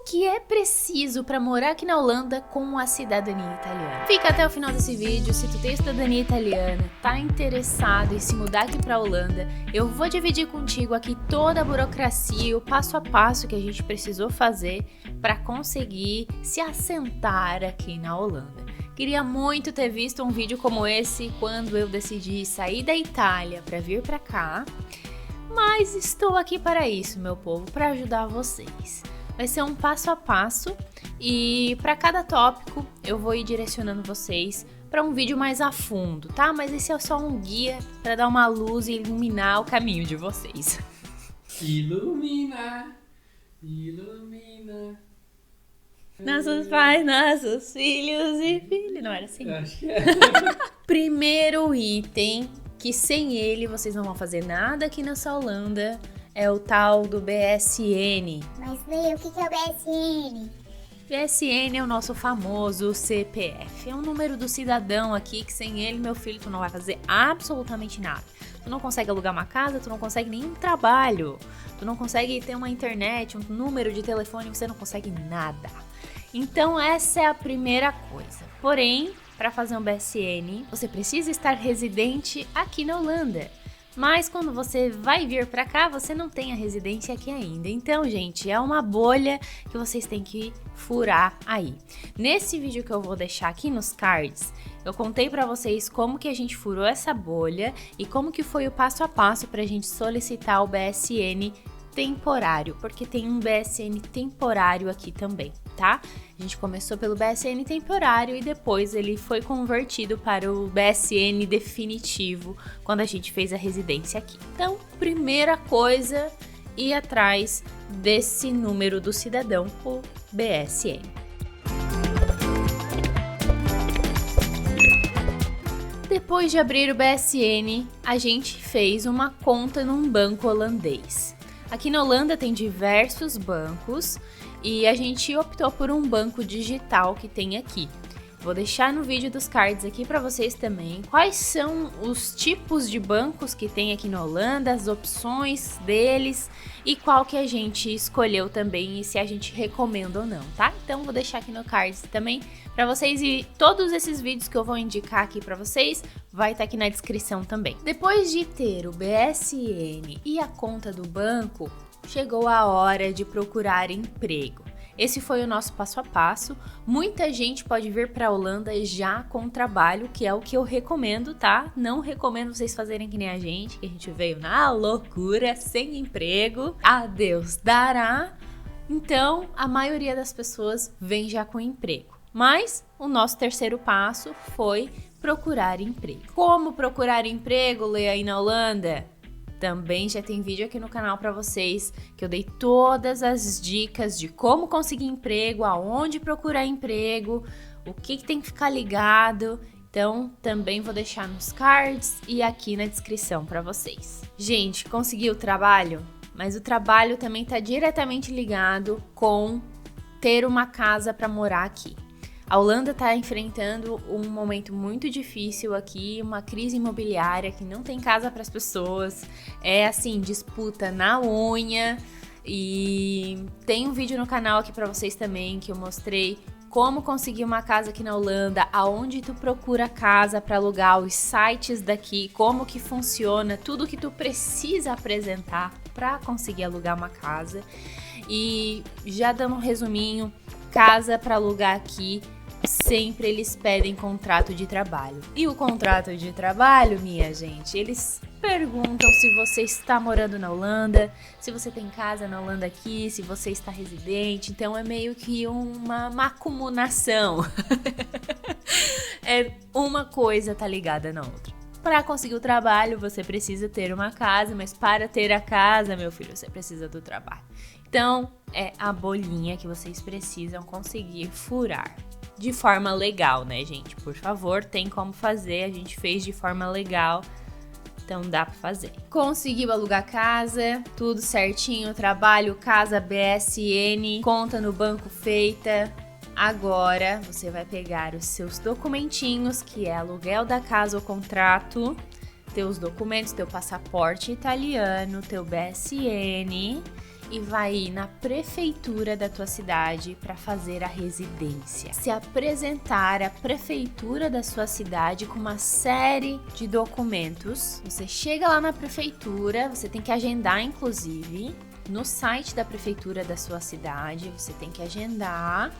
que é preciso para morar aqui na Holanda com a cidadania italiana? Fica até o final desse vídeo. Se tu tem cidadania italiana, tá interessado em se mudar aqui para a Holanda, eu vou dividir contigo aqui toda a burocracia, o passo a passo que a gente precisou fazer para conseguir se assentar aqui na Holanda. Queria muito ter visto um vídeo como esse quando eu decidi sair da Itália para vir para cá, mas estou aqui para isso, meu povo, para ajudar vocês. Vai ser um passo a passo e para cada tópico eu vou ir direcionando vocês para um vídeo mais a fundo, tá? Mas esse é só um guia para dar uma luz e iluminar o caminho de vocês. Ilumina, ilumina. Nossos pais, nossos filhos e filhos. Não era assim? Acho que é. Primeiro item, que sem ele vocês não vão fazer nada aqui nessa Holanda, é o tal do BSN. Mas Lê, o que é o BSN? BSN é o nosso famoso CPF. É um número do cidadão aqui que sem ele, meu filho, tu não vai fazer absolutamente nada. Tu não consegue alugar uma casa, tu não consegue nenhum trabalho. Tu não consegue ter uma internet, um número de telefone, você não consegue nada. Então essa é a primeira coisa. Porém, para fazer um BSN, você precisa estar residente aqui na Holanda. Mas quando você vai vir para cá, você não tem a residência aqui ainda. Então, gente, é uma bolha que vocês têm que furar aí. Nesse vídeo que eu vou deixar aqui nos cards, eu contei para vocês como que a gente furou essa bolha e como que foi o passo a passo para a gente solicitar o BSN temporário, porque tem um BSN temporário aqui também, tá? A gente começou pelo BSN temporário e depois ele foi convertido para o BSN definitivo quando a gente fez a residência aqui. Então, primeira coisa, ir atrás desse número do cidadão, o BSN. Depois de abrir o BSN, a gente fez uma conta num banco holandês. Aqui na Holanda tem diversos bancos e a gente optou por um banco digital que tem aqui. Vou deixar no vídeo dos cards aqui para vocês também quais são os tipos de bancos que tem aqui na Holanda, as opções deles e qual que a gente escolheu também e se a gente recomenda ou não, tá? Então vou deixar aqui no cards também para vocês e todos esses vídeos que eu vou indicar aqui para vocês vai estar aqui na descrição também. Depois de ter o BSN e a conta do banco, chegou a hora de procurar emprego. Esse foi o nosso passo a passo. Muita gente pode vir para a Holanda já com trabalho, que é o que eu recomendo, tá? Não recomendo vocês fazerem que nem a gente, que a gente veio na loucura, sem emprego. A Deus dará. Então, a maioria das pessoas vem já com emprego. Mas o nosso terceiro passo foi procurar emprego. Como procurar emprego, Lê, aí na Holanda? Também já tem vídeo aqui no canal para vocês, que eu dei todas as dicas de como conseguir emprego, aonde procurar emprego, o que tem que ficar ligado. Então, também vou deixar nos cards e aqui na descrição para vocês. Gente, conseguiu o trabalho? Mas o trabalho também está diretamente ligado com ter uma casa para morar aqui. A Holanda está enfrentando um momento muito difícil aqui, uma crise imobiliária que não tem casa para as pessoas, é assim, disputa na unha e tem um vídeo no canal aqui para vocês também que eu mostrei como conseguir uma casa aqui na Holanda, aonde tu procura casa para alugar, os sites daqui, como que funciona, tudo que tu precisa apresentar para conseguir alugar uma casa. E já dando um resuminho, casa para alugar aqui, sempre eles pedem contrato de trabalho. E o contrato de trabalho, minha gente, eles perguntam se você está morando na Holanda, se você tem casa na Holanda aqui, se você está residente. Então é meio que uma acumulação. É uma coisa tá ligada na outra. Para conseguir o trabalho, você precisa ter uma casa, mas para ter a casa, meu filho, você precisa do trabalho. Então, é a bolinha que vocês precisam conseguir furar. De forma legal, né, gente? Por favor, tem como fazer. A gente fez de forma legal, então dá pra fazer. Conseguiu alugar casa, tudo certinho, trabalho, casa, BSN, conta no banco feita. Agora, você vai pegar os seus documentinhos, que é aluguel da casa ou contrato, teus documentos, teu passaporte italiano, teu BSN e vai ir na prefeitura da tua cidade para fazer a residência. Se apresentar à prefeitura da sua cidade com uma série de documentos. Você chega lá na prefeitura, você tem que agendar inclusive no site da prefeitura da sua cidade, você tem que agendar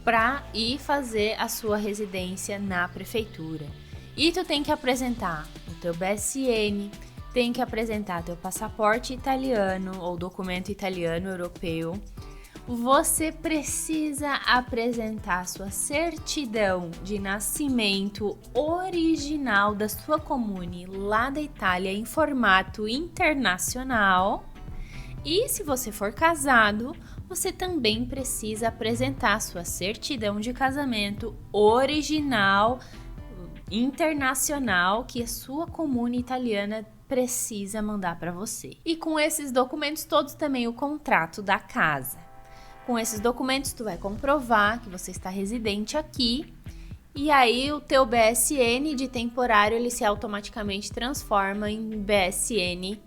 para ir fazer a sua residência na prefeitura. E tu tem que apresentar o teu BSN, tem que apresentar teu passaporte italiano ou documento italiano europeu. Você precisa apresentar sua certidão de nascimento original da sua comune lá da Itália em formato internacional. E se você for casado, você também precisa apresentar sua certidão de casamento original internacional que a sua comune italiana precisa mandar para você. E com esses documentos todos também o contrato da casa. Com esses documentos tu vai comprovar que você está residente aqui e aí o teu BSN de temporário ele se automaticamente transforma em BSN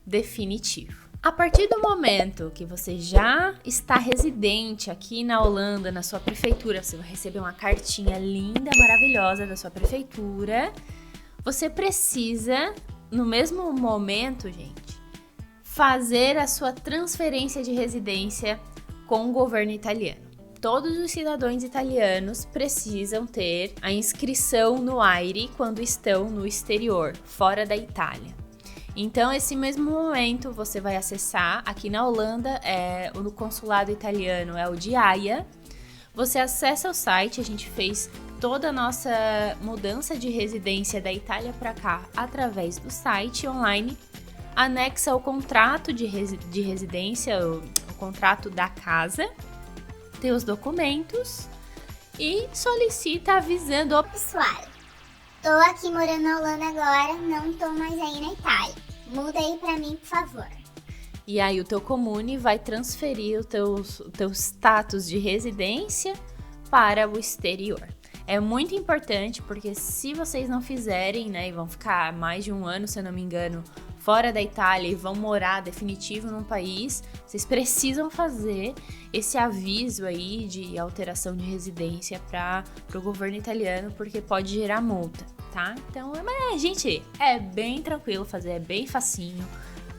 definitivo. A partir do momento que você já está residente aqui na Holanda, na sua prefeitura, você vai receber uma cartinha linda, maravilhosa da sua prefeitura. Você precisa, no mesmo momento, gente, fazer a sua transferência de residência com o governo italiano. Todos os cidadãos italianos precisam ter a inscrição no AIRE quando estão no exterior, fora da Itália. Então, esse mesmo momento, você vai acessar, aqui na Holanda, o consulado italiano é o de Haia. Você acessa o site, a gente fez toda a nossa mudança de residência da Itália para cá através do site online. Anexa o contrato de residência, o contrato da casa, tem os documentos e solicita avisando o Pessoal, tô aqui morando na Holanda agora, não tô mais aí na Itália. Muda aí pra mim, por favor. E aí o teu comune vai transferir o teu status de residência para o exterior. É muito importante porque se vocês não fizerem, né, e vão ficar mais de um ano, se eu não me engano, fora da Itália e vão morar definitivo num país, vocês precisam fazer esse aviso aí de alteração de residência para o governo italiano, porque pode gerar multa, tá? Então, gente, é bem tranquilo fazer, é bem facinho.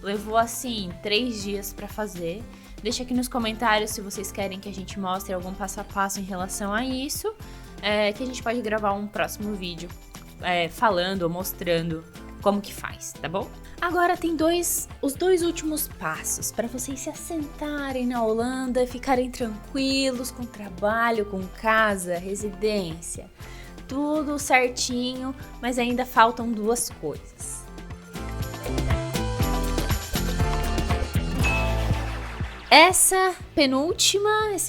Levou, assim, 3 dias para fazer. Deixa aqui nos comentários se vocês querem que a gente mostre algum passo a passo em relação a isso, que a gente pode gravar um próximo vídeo falando ou mostrando como que faz, tá bom? Agora tem os dois últimos passos para vocês se assentarem na Holanda, ficarem tranquilos com trabalho, com casa, residência, tudo certinho, mas ainda faltam 2 coisas. Esse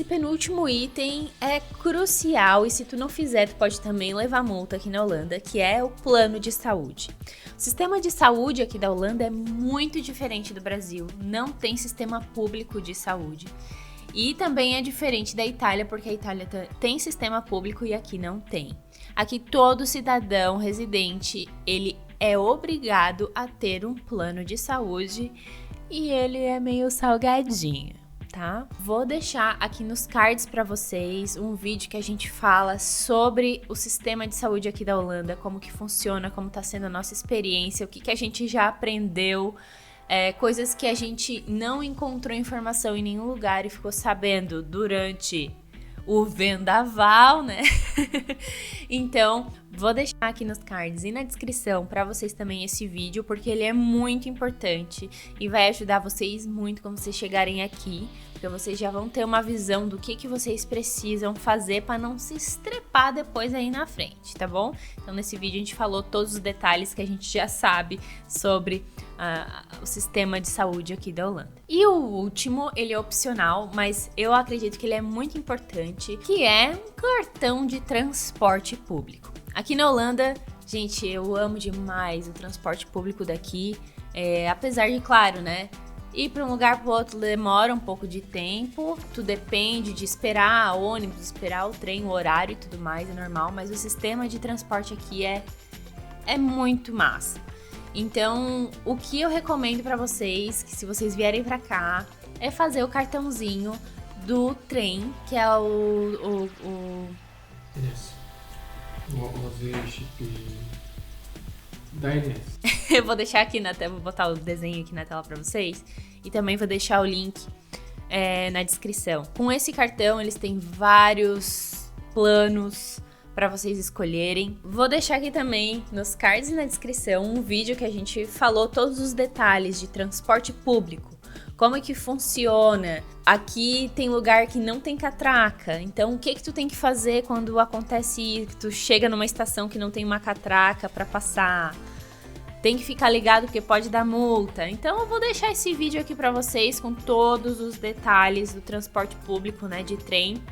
penúltimo item é crucial e se tu não fizer, tu pode também levar multa aqui na Holanda, que é o plano de saúde. O sistema de saúde aqui da Holanda é muito diferente do Brasil, não tem sistema público de saúde. E também é diferente da Itália, porque a Itália tem sistema público e aqui não tem. Aqui todo cidadão residente, ele é obrigado a ter um plano de saúde e ele é meio salgadinho, tá? Vou deixar aqui nos cards para vocês um vídeo que a gente fala sobre o sistema de saúde aqui da Holanda, como que funciona, como tá sendo a nossa experiência, o que a gente já aprendeu, coisas que a gente não encontrou informação em nenhum lugar e ficou sabendo durante o vendaval, né? Então, vou deixar aqui nos cards e na descrição para vocês também esse vídeo, porque ele é muito importante e vai ajudar vocês muito quando vocês chegarem aqui, porque vocês já vão ter uma visão do que vocês precisam fazer para não se estrepar depois aí na frente, tá bom? Então, nesse vídeo a gente falou todos os detalhes que a gente já sabe sobre o sistema de saúde aqui da Holanda. E o último, ele é opcional, mas eu acredito que ele é muito importante, que é um cartão de transporte público. Aqui na Holanda, gente, eu amo demais o transporte público daqui, apesar de, claro, né, ir para um lugar para o outro demora um pouco de tempo, tu depende de esperar o ônibus, esperar o trem, o horário e tudo mais, é normal, mas o sistema de transporte aqui é muito massa. Então, o que eu recomendo para vocês, que se vocês vierem para cá, é fazer o cartãozinho do trem, que é o Yes. O chip da Inês. Eu vou deixar aqui na tela, vou botar o desenho aqui na tela pra vocês. E também vou deixar o link na descrição. Com esse cartão, eles têm vários planos para vocês escolherem. Vou deixar aqui também nos cards e na descrição um vídeo que a gente falou todos os detalhes de transporte público. Como é que funciona? Aqui tem lugar que não tem catraca. Então, o que tu tem que fazer quando acontece que tu chega numa estação que não tem uma catraca para passar? Tem que ficar ligado porque pode dar multa. Então eu vou deixar esse vídeo aqui para vocês com todos os detalhes do transporte público, né, de trem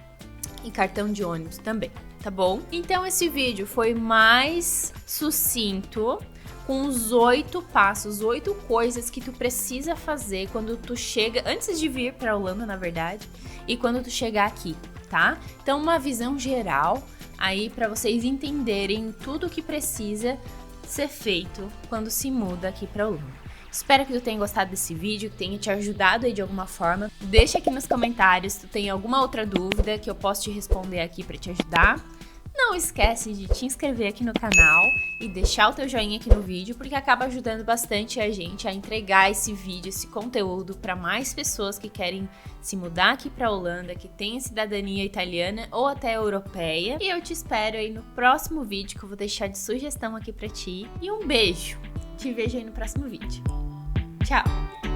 e cartão de ônibus também, tá bom? Então esse vídeo foi mais sucinto, com os 8 passos, 8 coisas que tu precisa fazer quando tu chega, antes de vir para Holanda, na verdade, e quando tu chegar aqui, tá? Então uma visão geral aí para vocês entenderem tudo o que precisa ser feito quando se muda aqui para Holanda. Espero que tu tenha gostado desse vídeo, que tenha te ajudado aí de alguma forma. Deixa aqui nos comentários se tu tem alguma outra dúvida que eu posso te responder aqui para te ajudar. Não esquece de te inscrever aqui no canal e deixar o teu joinha aqui no vídeo, porque acaba ajudando bastante a gente a entregar esse vídeo, esse conteúdo para mais pessoas que querem se mudar aqui para Holanda, que têm cidadania italiana ou até europeia. E eu te espero aí no próximo vídeo que eu vou deixar de sugestão aqui para ti. E um beijo! Te vejo aí no próximo vídeo. Tchau!